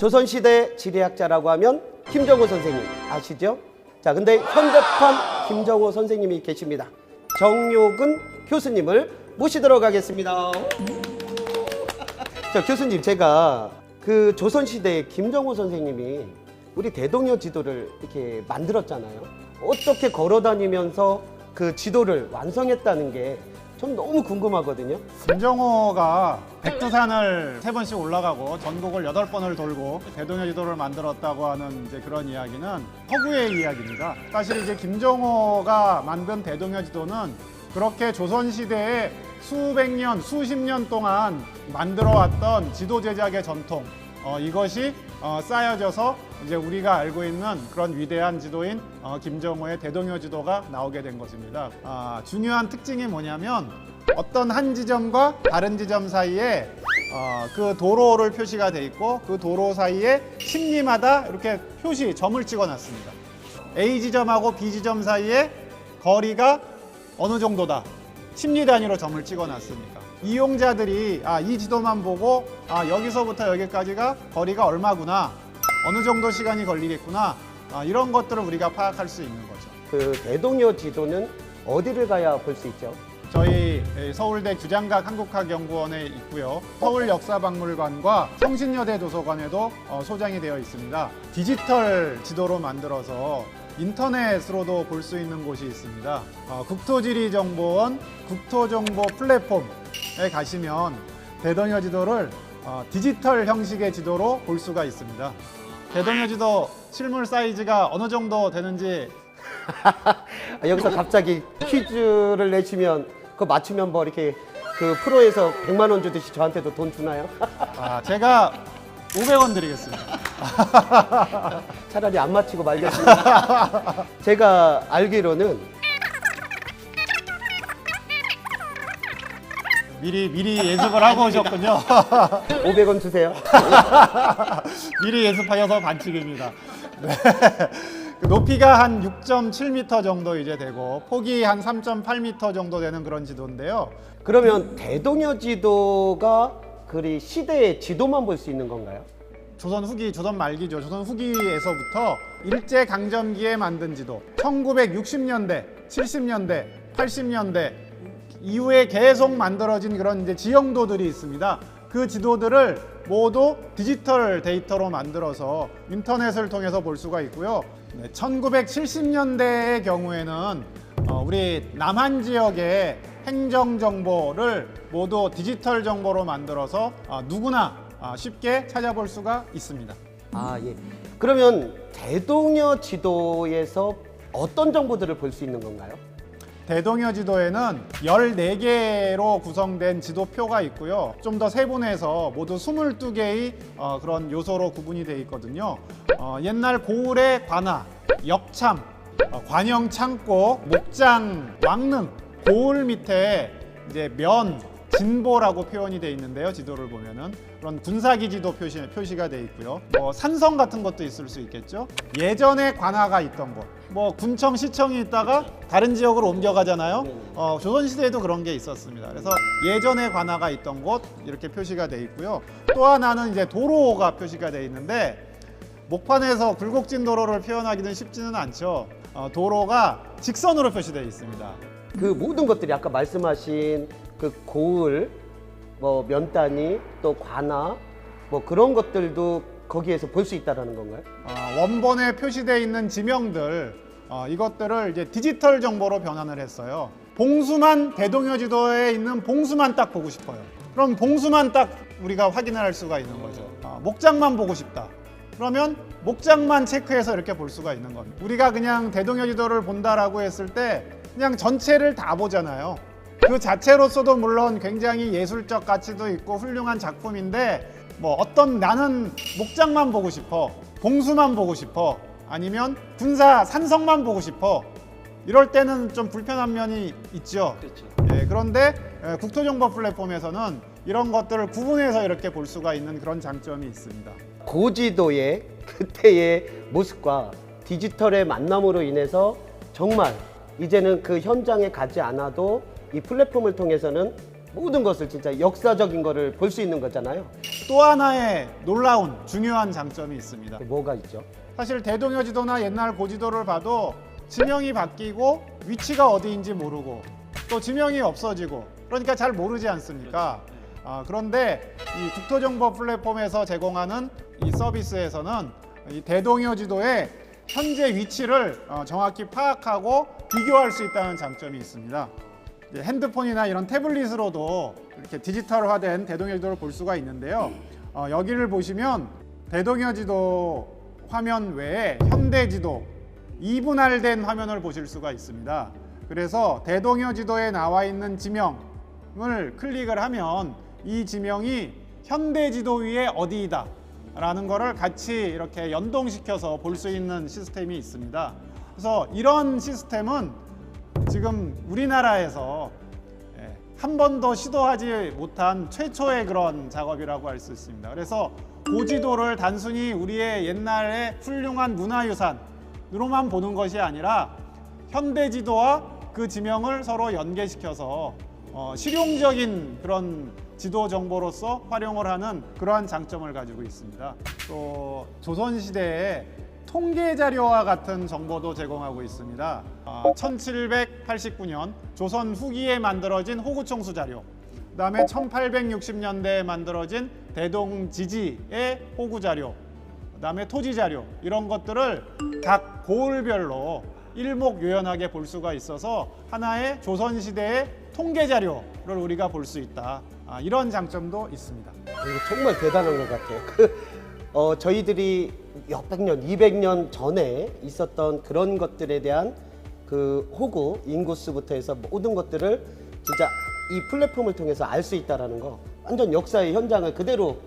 조선시대 지리학자라고 하면 김정호 선생님 아시죠? 자, 근데 현대판 김정호 선생님이 계십니다. 정요근 교수님을 모시도록 하겠습니다. 자, 교수님, 제가 그 조선시대에 김정호 선생님이 우리 대동여 지도를 이렇게 만들었잖아요. 어떻게 걸어다니면서 그 지도를 완성했다는 게 전 너무 궁금하거든요. 김정호가 백두산을 3번씩 올라가고 전국을 8번을 돌고 대동여 지도를 만들었다고 하는 이제 그런 이야기는 허구의 이야기입니다. 사실 이제 김정호가 만든 대동여 지도는 그렇게 조선시대에 수백 년, 수십 년 동안 만들어왔던 지도 제작의 전통, 이것이 쌓여져서 이제 우리가 알고 있는 그런 위대한 지도인 김정호의 대동여 지도가 나오게 된 것입니다. 중요한 특징이 뭐냐면 어떤 한 지점과 다른 지점 사이에 그 도로를 표시가 돼 있고 그 도로 사이에 십리마다 이렇게 표시, 점을 찍어 놨습니다. A 지점하고 B 지점 사이에 거리가 어느 정도다. 십리 단위로 점을 찍어 놨으니까 이용자들이 이 지도만 보고 여기서부터 여기까지가 거리가 얼마구나, 어느 정도 시간이 걸리겠구나, 이런 것들을 우리가 파악할 수 있는 거죠. 그 대동여 지도는 어디를 가야 볼 수 있죠? 저희 서울대 규장각 한국학연구원에 있고요. 서울역사박물관과 성신여대 도서관에도 소장이 되어 있습니다. 디지털 지도로 만들어서 인터넷으로도 볼 수 있는 곳이 있습니다. 국토지리정보원 국토정보 플랫폼에 가시면 대동여 지도를 디지털 형식의 지도로 볼 수가 있습니다. 대동여 지도 실물 사이즈가 어느 정도 되는지 여기서 갑자기 퀴즈를 내시면 그거 맞추면 뭐 이렇게 그 프로에서 100만 원 주듯이 저한테도 돈 주나요? 제가 500원 드리겠습니다. 차라리 안 맞히고 말겠습니다. 제가 알기로는 미리 예습을 하고 오셨군요. 500원 주세요. 미리 예습하셔서 반칙입니다. 네. 높이가 한 6.7m 정도 이제 되고 폭이 한 3.8m 정도 되는 그런 지도인데요. 그러면 대동여 지도가 그 시대의 지도만 볼 수 있는 건가요? 조선 후기, 조선 말기죠. 조선 후기에서부터 일제 강점기에 만든 지도, 1960년대, 70년대, 80년대 이후에 계속 만들어진 그런 이제 지형도들이 있습니다. 그 지도들을 모두 디지털 데이터로 만들어서 인터넷을 통해서 볼 수가 있고요. 1970년대의 경우에는 우리 남한 지역의 행정 정보를 모두 디지털 정보로 만들어서 누구나 쉽게 찾아볼 수가 있습니다. 예. 그러면 대동여 지도에서 어떤 정보들을 볼 수 있는 건가요? 대동여 지도에는 14개로 구성된 지도표가 있고요. 좀 더 세분해서 모두 22개의 그런 요소로 구분이 되어 있거든요. 옛날 고을의 관아, 역참, 관영 창고, 목장, 왕릉, 고을 밑에 이제 면, 진보라고 표현이 되어 있는데요. 지도를 보면은 그런 군사기지도 표시가 되어 있고요. 산성 같은 것도 있을 수 있겠죠. 예전에 관아가 있던 곳, 군청, 시청이 있다가 다른 지역으로 옮겨가잖아요. 조선시대에도 그런 게 있었습니다. 그래서 예전에 관아가 있던 곳 이렇게 표시가 되어 있고요. 또 하나는 이제 도로가 표시가 되어 있는데 목판에서 굴곡진 도로를 표현하기는 쉽지는 않죠. 도로가 직선으로 표시되어 있습니다. 그 모든 것들이 아까 말씀하신 그 고을, 면단위, 또 관아, 그런 것들도 거기에서 볼 수 있다라는 건가요? 원본에 표시되어 있는 지명들, 이것들을 이제 디지털 정보로 변환을 했어요. 봉수만, 대동여 지도에 있는 봉수만 딱 보고 싶어요. 그럼 봉수만 딱 우리가 확인을 할 수가 있는 거죠. 목장만 보고 싶다. 그러면 목장만 체크해서 이렇게 볼 수가 있는 겁니다. 우리가 그냥 대동여 지도를 본다라고 했을 때 그냥 전체를 다 보잖아요. 그 자체로서도 물론 굉장히 예술적 가치도 있고 훌륭한 작품인데 나는 목장만 보고 싶어, 봉수만 보고 싶어, 아니면 군사 산성만 보고 싶어, 이럴 때는 좀 불편한 면이 있죠. 그렇죠. 그런데 국토정보 플랫폼에서는 이런 것들을 구분해서 이렇게 볼 수가 있는 그런 장점이 있습니다. 고지도의 그때의 모습과 디지털의 만남으로 인해서 정말 이제는 그 현장에 가지 않아도 이 플랫폼을 통해서는 모든 것을 진짜 역사적인 거를 볼 수 있는 거잖아요. 또 하나의 놀라운 중요한 장점이 있습니다. 뭐가 있죠? 사실 대동여 지도나 옛날 고지도를 봐도 지명이 바뀌고 위치가 어디인지 모르고 또 지명이 없어지고 그러니까 잘 모르지 않습니까? 그런데 이 국토정보 플랫폼에서 제공하는 이 서비스에서는 이 대동여 지도의 현재 위치를 정확히 파악하고 비교할 수 있다는 장점이 있습니다. 핸드폰이나 이런 태블릿으로도 이렇게 디지털화된 대동여 지도를 볼 수가 있는데요. 여기를 보시면 대동여 지도 화면 외에 현대 지도 2분할된 화면을 보실 수가 있습니다. 그래서 대동여 지도에 나와 있는 지명을 클릭을 하면 이 지명이 현대 지도 위에 어디이다 라는 거를 같이 이렇게 연동시켜서 볼 수 있는 시스템이 있습니다. 그래서 이런 시스템은 지금 우리나라에서 한 번도 시도하지 못한 최초의 그런 작업이라고 할 수 있습니다. 그래서 고지도를 단순히 우리의 옛날의 훌륭한 문화유산으로만 보는 것이 아니라 현대지도와 그 지명을 서로 연계시켜서 실용적인 그런 지도 정보로서 활용을 하는 그러한 장점을 가지고 있습니다. 또 조선시대에 통계 자료와 같은 정보도 제공하고 있습니다. 1789년 조선 후기에 만들어진 호구청수 자료, 그다음에 1860년대에 만들어진 대동지지의 호구 자료, 그다음에 토지 자료 이런 것들을 각 고을별로 일목요연하게 볼 수가 있어서 하나의 조선시대의 통계 자료를 우리가 볼 수 있다. 이런 장점도 있습니다. 이거 정말 대단한 것 같아요. 저희들이 몇백 년, 200년 전에 있었던 그런 것들에 대한 그 호구, 인구수부터 해서 모든 것들을 진짜 이 플랫폼을 통해서 알 수 있다는 거, 완전 역사의 현장을 그대로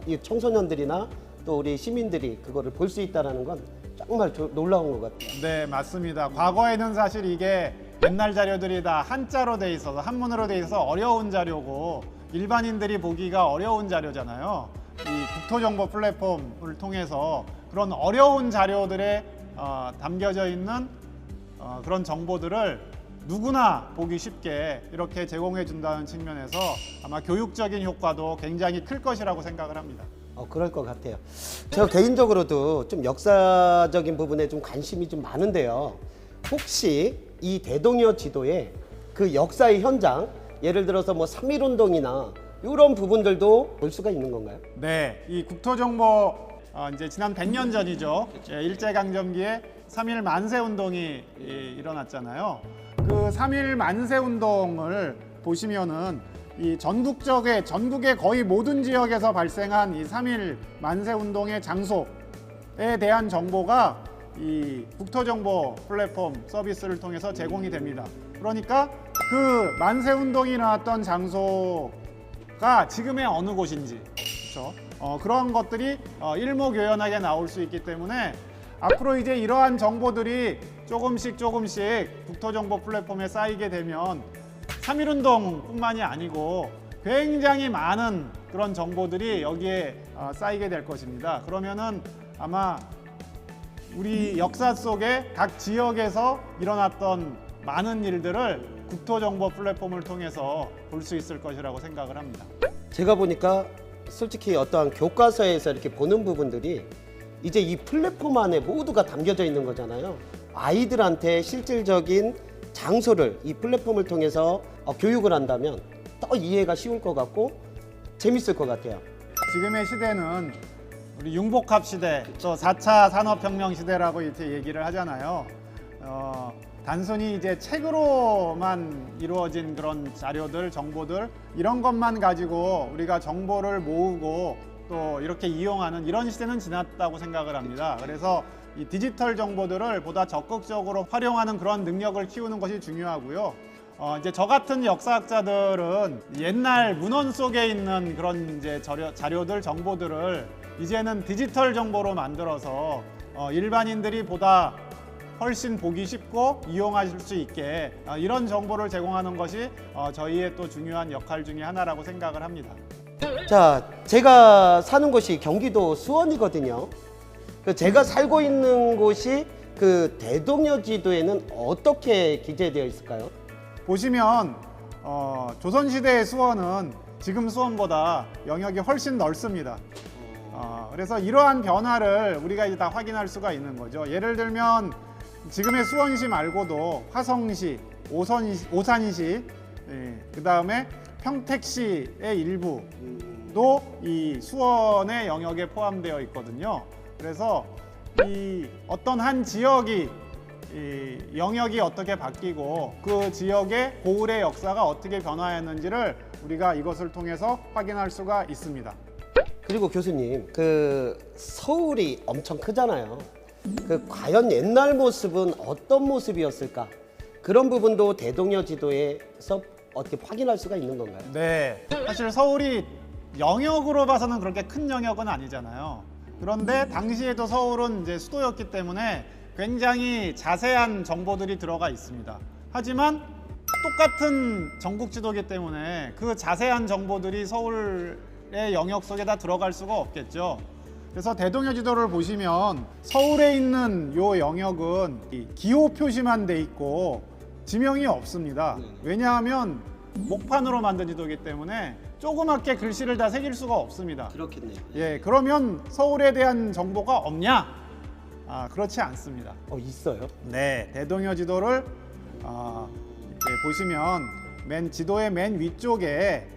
이 청소년들이나 또 우리 시민들이 그거를 볼 수 있다는 건 정말 놀라운 것 같아요. 네, 맞습니다. 과거에는 사실 이게 옛날 자료들이 다 한자로 돼 있어서 한문으로 돼 있어서 어려운 자료고 일반인들이 보기가 어려운 자료잖아요. 이 국토정보 플랫폼을 통해서 그런 어려운 자료들에 담겨져 있는 그런 정보들을 누구나 보기 쉽게 이렇게 제공해 준다는 측면에서 아마 교육적인 효과도 굉장히 클 것이라고 생각을 합니다. 그럴 것 같아요. 제가 개인적으로도 좀 역사적인 부분에 좀 관심이 좀 많은데요. 혹시 이 대동여 지도에 그 역사의 현장, 예를 들어서 뭐 3.1운동이나 이런 부분들도 볼 수가 있는 건가요? 네, 이 국토정보 이제 지난 100년 전이죠. 일제강점기에 3.1 만세운동이 일어났잖아요. 그 3.1 만세운동을 보시면은 이 전국의 거의 모든 지역에서 발생한 이 3.1 만세운동의 장소에 대한 정보가 이 국토정보 플랫폼 서비스를 통해서 제공이 됩니다. 그러니까 그 만세운동이 일어났던 장소가 지금의 어느 곳인지, 그렇죠? 그런 것들이 일목요연하게 나올 수 있기 때문에 앞으로 이제 이러한 정보들이 조금씩 국토정보 플랫폼에 쌓이게 되면 3.1운동뿐만이 아니고 굉장히 많은 그런 정보들이 여기에 쌓이게 될 것입니다. 그러면은 아마 우리 역사 속에 각 지역에서 일어났던 많은 일들을 국토정보 플랫폼을 통해서 볼 수 있을 것이라고 생각을 합니다. 제가 보니까 솔직히 어떠한 교과서에서 이렇게 보는 부분들이 이제 이 플랫폼 안에 모두가 담겨져 있는 거잖아요. 아이들한테 실질적인 장소를 이 플랫폼을 통해서 교육을 한다면 더 이해가 쉬울 것 같고 재밌을 것 같아요. 지금의 시대는 우리 융복합 시대, 또 4차 산업혁명 시대라고 이렇게 얘기를 하잖아요. 단순히 이제 책으로만 이루어진 그런 자료들, 정보들 이런 것만 가지고 우리가 정보를 모으고 또 이렇게 이용하는 이런 시대는 지났다고 생각을 합니다. 그래서 이 디지털 정보들을 보다 적극적으로 활용하는 그런 능력을 키우는 것이 중요하고요. 이제 저 같은 역사학자들은 옛날 문헌 속에 있는 그런 이제 자료들, 정보들을 이제는 디지털 정보로 만들어서 일반인들이 보다 훨씬 보기 쉽고 이용하실 수 있게 이런 정보를 제공하는 것이 저희의 또 중요한 역할 중에 하나라고 생각을 합니다. 자, 제가 사는 곳이 경기도 수원이거든요. 제가 살고 있는 곳이 그 대동여 지도에는 어떻게 기재되어 있을까요? 보시면 조선시대의 수원은 지금 수원보다 영역이 훨씬 넓습니다. 그래서 이러한 변화를 우리가 이제 다 확인할 수가 있는 거죠. 예를 들면 지금의 수원시 말고도 화성시, 오산시, 그 다음에 평택시의 일부도 이 수원의 영역에 포함되어 있거든요. 그래서 이 어떤 한 지역이 이 영역이 어떻게 바뀌고 그 지역의 고을의 역사가 어떻게 변화했는지를 우리가 이것을 통해서 확인할 수가 있습니다. 그리고 교수님, 그 서울이 엄청 크잖아요. 그 과연 옛날 모습은 어떤 모습이었을까? 그런 부분도 대동여 지도에서 어떻게 확인할 수가 있는 건가요? 네, 사실 서울이 영역으로 봐서는 그렇게 큰 영역은 아니잖아요. 그런데 당시에도 서울은 이제 수도였기 때문에 굉장히 자세한 정보들이 들어가 있습니다. 하지만 똑같은 전국 지도이기 때문에 그 자세한 정보들이 서울의 영역 속에 다 들어갈 수가 없겠죠. 그래서 대동여 지도를 보시면 서울에 있는 요 영역은 이 기호 표시만 돼 있고 지명이 없습니다. 왜냐하면 목판으로 만든 지도이기 때문에 조그맣게 글씨를 다 새길 수가 없습니다. 그렇겠네요. 예, 그러면 서울에 대한 정보가 없냐? 그렇지 않습니다. 있어요? 네, 대동여 지도를 이렇게 보시면 지도의 맨 위쪽에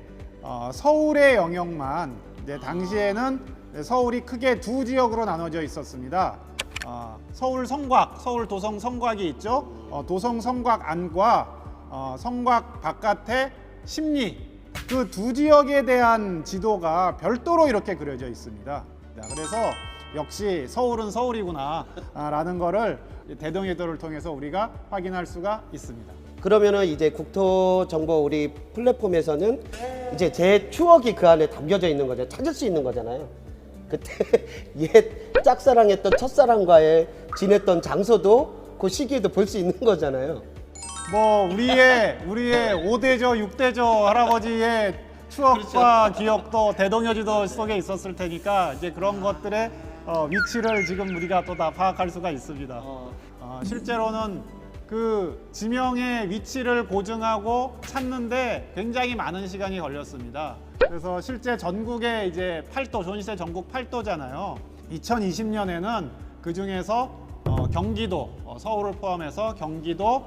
서울의 영역만 이제 당시에는 서울이 크게 두 지역으로 나눠져 있었습니다. 서울 성곽, 서울 도성 성곽이 있죠. 도성 성곽 안과 성곽 바깥의 심리, 그 두 지역에 대한 지도가 별도로 이렇게 그려져 있습니다. 그래서 역시 서울은 서울이구나 라는 거를 대동여도를 통해서 우리가 확인할 수가 있습니다. 그러면은 이제 국토정보 우리 플랫폼에서는 이제 제 추억이 그 안에 담겨져 있는 거죠. 찾을 수 있는 거잖아요. 그때 옛 짝사랑했던 첫사랑과의 지냈던 장소도 그 시기에도 볼 수 있는 거잖아요. 뭐 우리의 5대조, 6대조 할아버지의 추억과 기억도 대동여 지도 속에 있었을 테니까 이제 그런 것들의 위치를 지금 우리가 또 다 파악할 수가 있습니다. 실제로는 그 지명의 위치를 고증하고 찾는데 굉장히 많은 시간이 걸렸습니다. 그래서 실제 전국에 이제 8도, 조선시대 전국 8도잖아요. 2020년에는 그 중에서 경기도, 서울을 포함해서 경기도,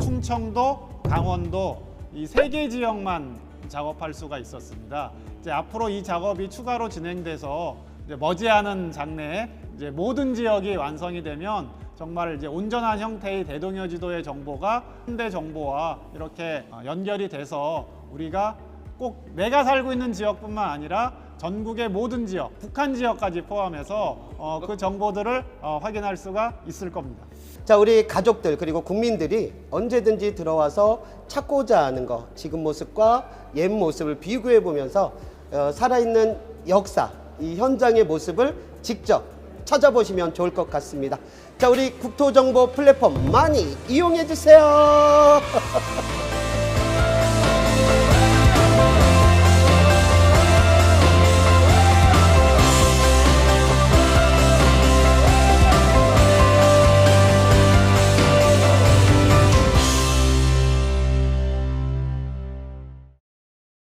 충청도, 강원도 이 3개 지역만 작업할 수가 있었습니다. 이제 앞으로 이 작업이 추가로 진행돼서 이제 머지않은 장래에 이제 모든 지역이 완성이 되면 정말 이제 온전한 형태의 대동여 지도의 정보가 현대 정보와 이렇게 연결이 돼서 우리가 꼭 내가 살고 있는 지역뿐만 아니라 전국의 모든 지역, 북한 지역까지 포함해서 그 정보들을 확인할 수가 있을 겁니다. 자, 우리 가족들 그리고 국민들이 언제든지 들어와서 찾고자 하는 거, 지금 모습과 옛 모습을 비교해 보면서 살아있는 역사, 이 현장의 모습을 직접 찾아보시면 좋을 것 같습니다. 자, 우리 국토정보 플랫폼 많이 이용해 주세요.